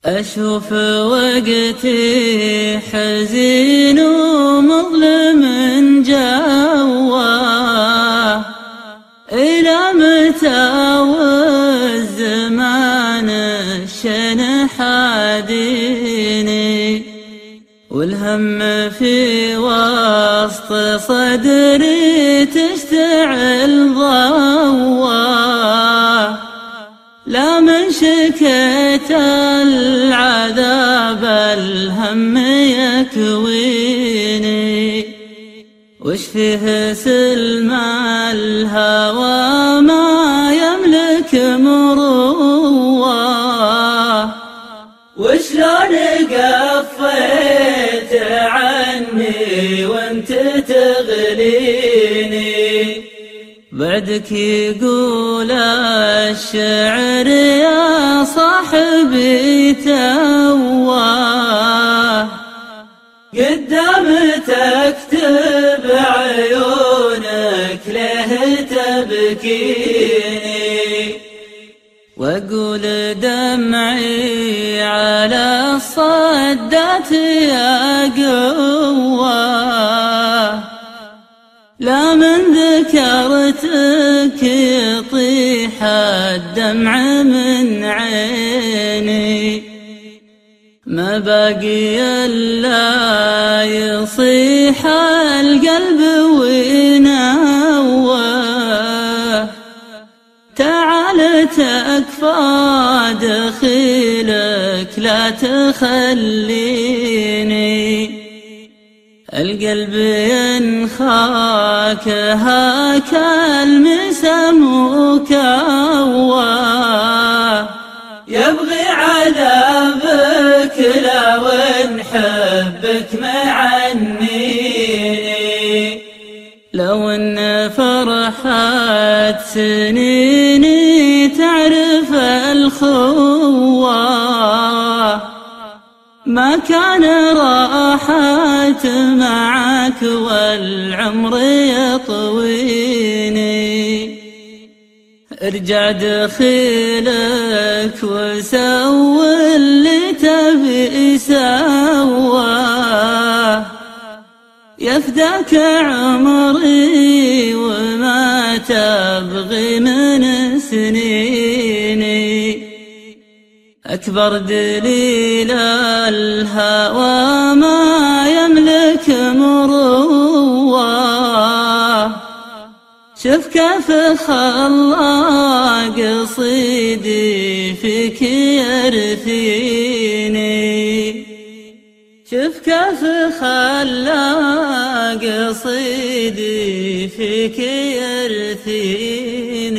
أشوف وقتي حزين ومظلم جواه، إلى متى والزمان الشن حاديني، والهم في وسط صدري تشتعل ضواه. لا من شكيت العذاب الهم يكويني، وش فيه سلم الهوى ما يملك مرواه، وشلون قفيت عني وانت تغليني، بعدك يقول الشعر يا صاحبي تواه، قدام تكتب عيونك ليه تبكيني، واقول دمعي على الصدات يا قواه، لا من ذكرتك يطيح الدمع من عيني، ما باقي إلا يصيح القلب وينواه. تعال تكفى دخيلك لا تخليني، القلب ينخاك هاك المسام وكواه، يبغي عذابك لو نحبك معنيني، لو ان فرحة سنيني تعرف الخواه، ما كان راحت معك والعمر يطويني، ارجع دخيلك وسوي اللي تبي سواه، يفداك عمري وما تبغي من سنيني، أكبر دليل الهوى ما يملك مرواه، شوف كيف خلى قصيدي فيك يرثيني، شوف كيف خلى قصيدي فيك يرثيني.